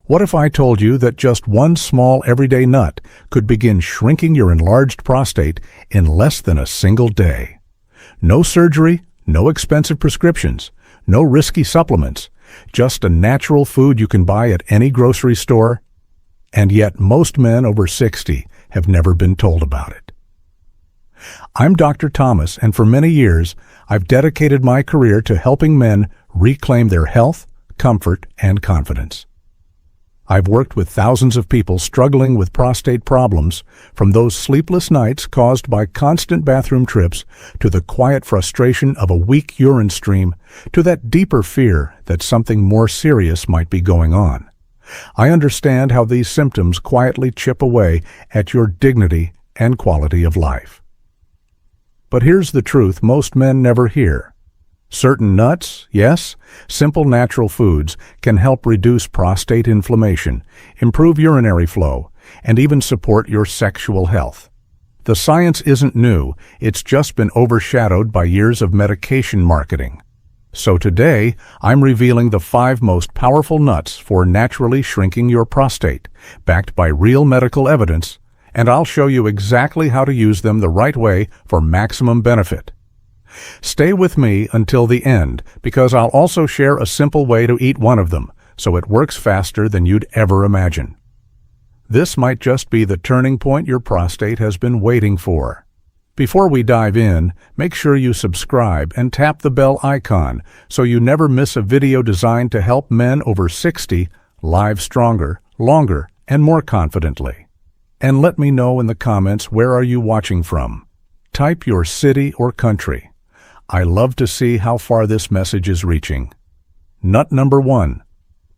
What if I told you that just one small everyday nut could begin shrinking your enlarged prostate in less than a single day? No surgery, no expensive prescriptions, no risky supplements, just a natural food you can buy at any grocery store. And yet most men over 60 have never been told about it. I'm Dr. Thomas, and for many years, I've dedicated my career to helping men reclaim their health, comfort, and confidence. I've worked with thousands of people struggling with prostate problems, from those sleepless nights caused by constant bathroom trips to the quiet frustration of a weak urine stream to that deeper fear that something more serious might be going on. I understand how these symptoms quietly chip away at your dignity and quality of life. But here's the truth most men never hear. Certain nuts, yes, simple natural foods, can help reduce prostate inflammation, improve urinary flow, and even support your sexual health. The science isn't new, it's just been overshadowed by years of medication marketing. So today, I'm revealing the 5 most powerful nuts for naturally shrinking your prostate, backed by real medical evidence, and I'll show you exactly how to use them the right way for maximum benefit. Stay with me until the end, because I'll also share a simple way to eat one of them, so it works faster than you'd ever imagine. This might just be the turning point your prostate has been waiting for. Before we dive in, make sure you subscribe and tap the bell icon so you never miss a video designed to help men over 60 live stronger, longer, and more confidently. And let me know in the comments, where are you watching from? Type your city or country. I love to see how far this message is reaching. Nut number 1.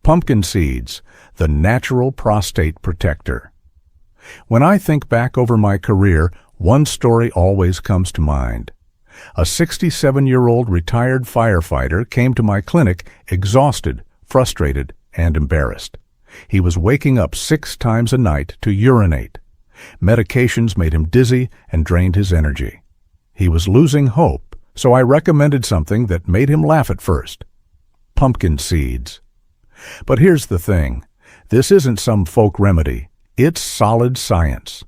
Pumpkin seeds, the natural prostate protector. When I think back over my career, one story always comes to mind. A 67-year-old retired firefighter came to my clinic exhausted, frustrated, and embarrassed. He was waking up 6 times a night to urinate. Medications made him dizzy and drained his energy. He was losing hope, so I recommended something that made him laugh at first: pumpkin seeds. But here's the thing. This isn't some folk remedy. It's solid science.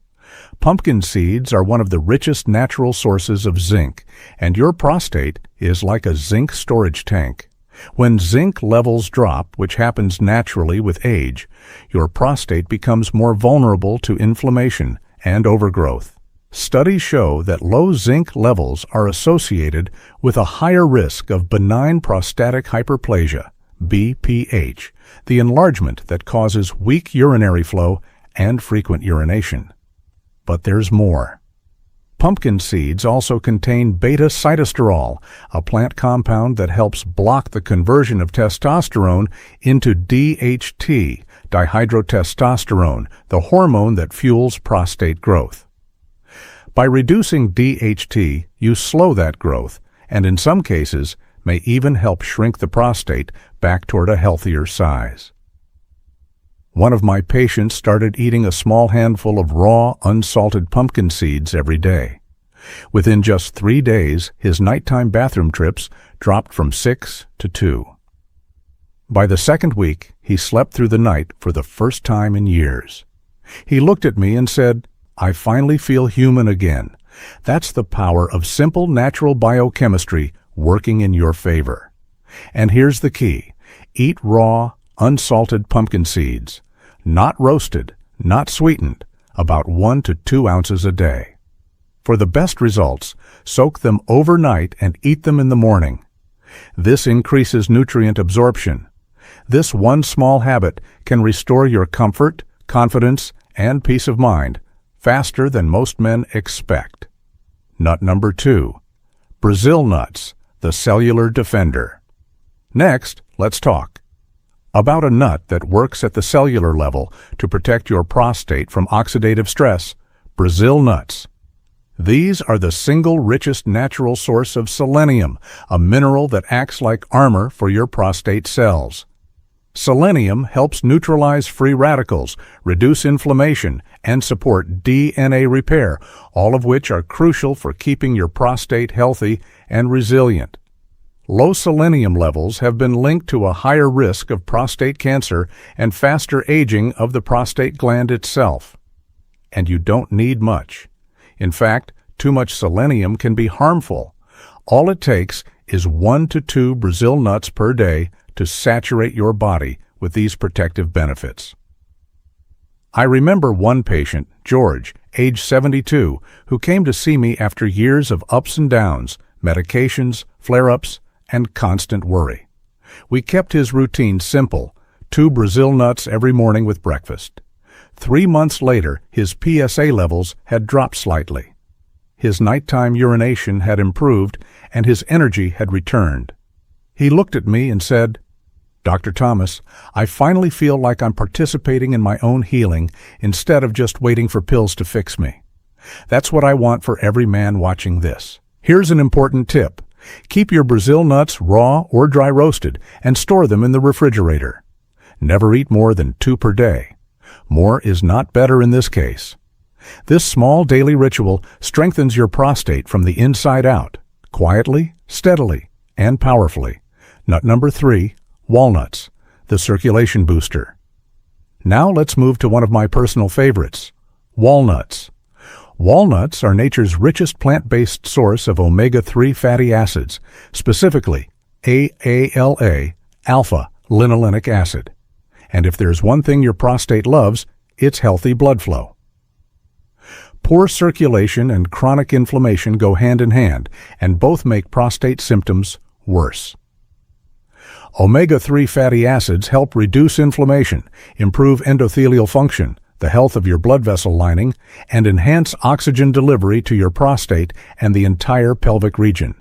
Pumpkin seeds are one of the richest natural sources of zinc, and your prostate is like a zinc storage tank. When zinc levels drop, which happens naturally with age, your prostate becomes more vulnerable to inflammation and overgrowth. Studies show that low zinc levels are associated with a higher risk of benign prostatic hyperplasia, BPH, the enlargement that causes weak urinary flow and frequent urination. But there's more. Pumpkin seeds also contain beta-sitosterol, a plant compound that helps block the conversion of testosterone into DHT, dihydrotestosterone, the hormone that fuels prostate growth. By reducing DHT, you slow that growth, and in some cases, may even help shrink the prostate back toward a healthier size. One of my patients started eating a small handful of raw, unsalted pumpkin seeds every day. Within just 3 days, his nighttime bathroom trips dropped from 6 to 2. By the second week, he slept through the night for the first time in years. He looked at me and said, "I finally feel human again." That's the power of simple natural biochemistry working in your favor. And here's the key. Eat raw, unsalted pumpkin seeds. Not roasted, not sweetened, about 1 to 2 ounces a day. For the best results, soak them overnight and eat them in the morning. This increases nutrient absorption. This one small habit can restore your comfort, confidence, and peace of mind faster than most men expect. Nut number 2. Brazil nuts, the cellular defender. Next, let's talk about a nut that works at the cellular level to protect your prostate from oxidative stress: Brazil nuts. These are the single richest natural source of selenium, a mineral that acts like armor for your prostate cells. Selenium helps neutralize free radicals, reduce inflammation, and support DNA repair, all of which are crucial for keeping your prostate healthy and resilient. Low selenium levels have been linked to a higher risk of prostate cancer and faster aging of the prostate gland itself. And you don't need much. In fact, too much selenium can be harmful. All it takes is 1 to 2 Brazil nuts per day to saturate your body with these protective benefits. I remember one patient, George, age 72, who came to see me after years of ups and downs, medications, flare-ups, and constant worry. We kept his routine simple, 2 Brazil nuts every morning with breakfast. 3 months later, his PSA levels had dropped slightly. His nighttime urination had improved, and his energy had returned. He looked at me and said, "Dr. Thomas, I finally feel like I'm participating in my own healing instead of just waiting for pills to fix me. That's what I want for every man watching this." Here's an important tip. Keep your Brazil nuts raw or dry roasted and store them in the refrigerator. Never eat more than 2 per day. More is not better in this case. This small daily ritual strengthens your prostate from the inside out, quietly, steadily, and powerfully. Nut number 3, walnuts, the circulation booster. Now let's move to one of my personal favorites, walnuts. Walnuts are nature's richest plant-based source of omega-3 fatty acids, specifically AALA, alpha-linolenic acid. And if there's one thing your prostate loves, it's healthy blood flow. Poor circulation and chronic inflammation go hand in hand, and both make prostate symptoms worse. Omega-3 fatty acids help reduce inflammation, improve endothelial function, the health of your blood vessel lining, and enhance oxygen delivery to your prostate and the entire pelvic region.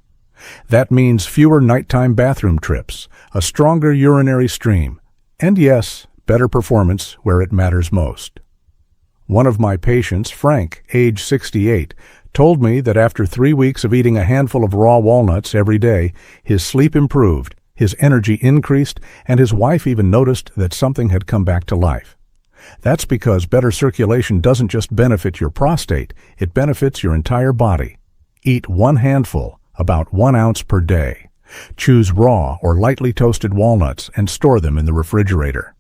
That means fewer nighttime bathroom trips, a stronger urinary stream, and yes, better performance where it matters most. One of my patients, Frank, age 68, told me that after 3 weeks of eating a handful of raw walnuts every day, his sleep improved, his energy increased, and his wife even noticed that something had come back to life. That's because better circulation doesn't just benefit your prostate, it benefits your entire body. Eat 1 handful, about 1 ounce per day. Choose raw or lightly toasted walnuts and store them in the refrigerator.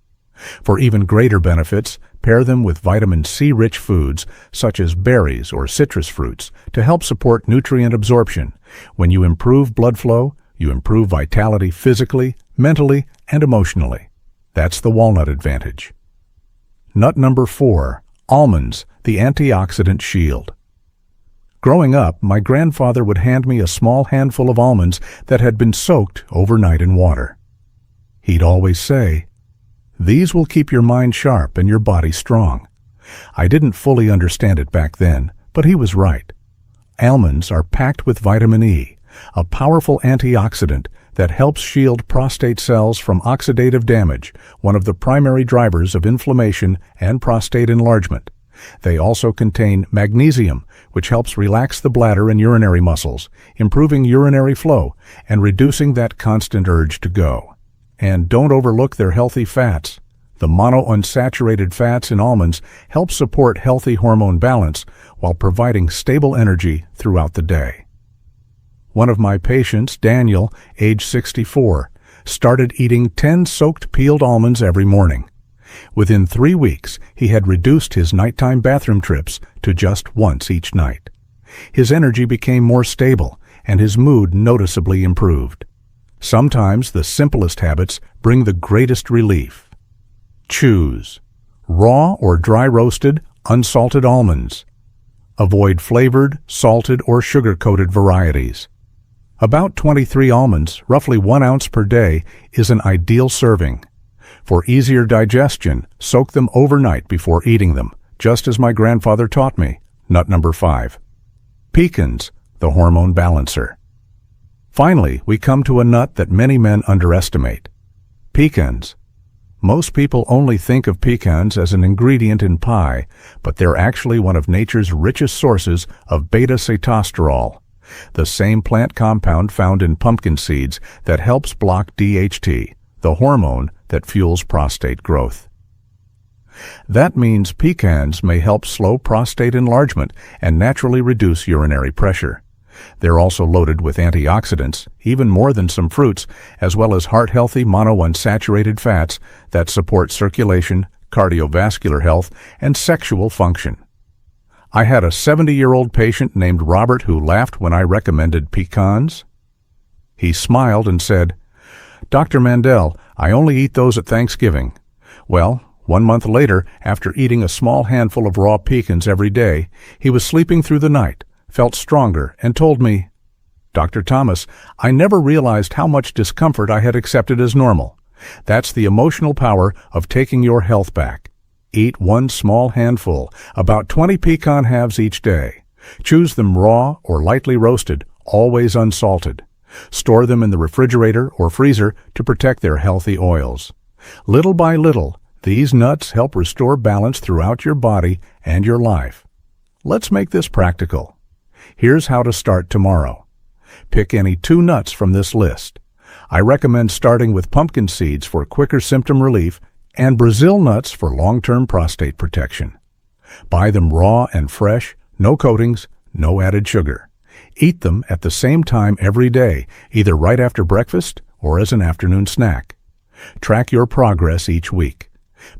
For even greater benefits, pair them with vitamin C-rich foods such as berries or citrus fruits to help support nutrient absorption. When you improve blood flow, you improve vitality physically, mentally, and emotionally. That's the walnut advantage. Nut number 4, almonds, the antioxidant shield. Growing up, my grandfather would hand me a small handful of almonds that had been soaked overnight in water. He'd always say, "These will keep your mind sharp and your body strong." I didn't fully understand it back then, but he was right. Almonds are packed with vitamin E, a powerful antioxidant that helps shield prostate cells from oxidative damage, one of the primary drivers of inflammation and prostate enlargement. They also contain magnesium, which helps relax the bladder and urinary muscles, improving urinary flow and reducing that constant urge to go. And don't overlook their healthy fats. The monounsaturated fats in almonds help support healthy hormone balance while providing stable energy throughout the day. One of my patients, Daniel, age 64, started eating 10 soaked peeled almonds every morning. Within 3 weeks, he had reduced his nighttime bathroom trips to just once each night. His energy became more stable, and his mood noticeably improved. Sometimes the simplest habits bring the greatest relief. Choose raw or dry roasted, unsalted almonds. Avoid flavored, salted, or sugar-coated varieties. About 23 almonds, roughly 1 ounce per day, is an ideal serving. For easier digestion, soak them overnight before eating them, just as my grandfather taught me. Nut number 5. Pecans, the hormone balancer. Finally, we come to a nut that many men underestimate. Pecans. Most people only think of pecans as an ingredient in pie, but they're actually one of nature's richest sources of beta-sitosterol, the same plant compound found in pumpkin seeds that helps block DHT, the hormone that fuels prostate growth. That means pecans may help slow prostate enlargement and naturally reduce urinary pressure. They're also loaded with antioxidants, even more than some fruits, as well as heart-healthy monounsaturated fats that support circulation, cardiovascular health, and sexual function. I had a 70-year-old patient named Robert who laughed when I recommended pecans. He smiled and said, "Dr. Mandel, I only eat those at Thanksgiving." Well, 1 month later, after eating a small handful of raw pecans every day, he was sleeping through the night, felt stronger, and told me, "Dr. Thomas, I never realized how much discomfort I had accepted as normal. That's the emotional power of taking your health back. Eat one small handful, about 20 pecan halves each day. Choose them raw or lightly roasted, always unsalted. Store them in the refrigerator or freezer to protect their healthy oils. Little by little, these nuts help restore balance throughout your body and your life. Let's make this practical. Here's how to start tomorrow. Pick any 2 nuts from this list. I recommend starting with pumpkin seeds for quicker symptom relief and Brazil nuts for long-term prostate protection. Buy them raw and fresh, no coatings, no added sugar. Eat them at the same time every day, either right after breakfast or as an afternoon snack. Track your progress each week.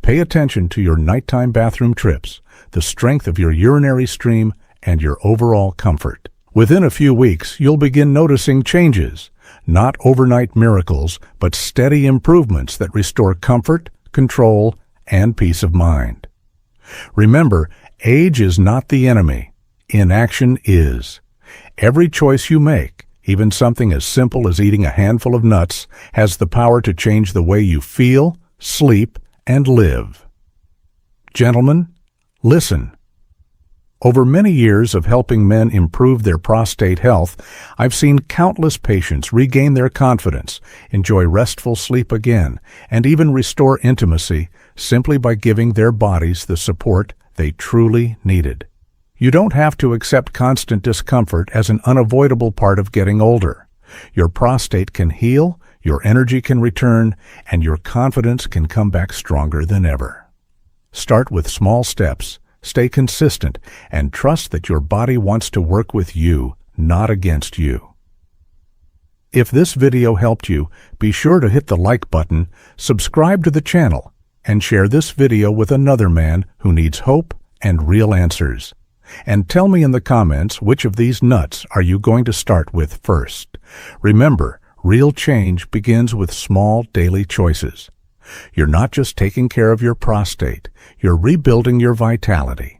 Pay attention to your nighttime bathroom trips, the strength of your urinary stream, and your overall comfort. Within a few weeks, you'll begin noticing changes, not overnight miracles, but steady improvements that restore comfort, control, and peace of mind. Remember, age is not the enemy. Inaction is. Every choice you make, even something as simple as eating a handful of nuts, has the power to change the way you feel, sleep, and live. Gentlemen, listen. Over many years of helping men improve their prostate health, I've seen countless patients regain their confidence, enjoy restful sleep again, and even restore intimacy simply by giving their bodies the support they truly needed. You don't have to accept constant discomfort as an unavoidable part of getting older. Your prostate can heal, your energy can return, and your confidence can come back stronger than ever. Start with small steps. Stay consistent, and trust that your body wants to work with you, not against you. If this video helped you, be sure to hit the like button, subscribe to the channel, and share this video with another man who needs hope and real answers. And tell me in the comments which of these nuts are you going to start with first. Remember, real change begins with small daily choices. You're not just taking care of your prostate, you're rebuilding your vitality.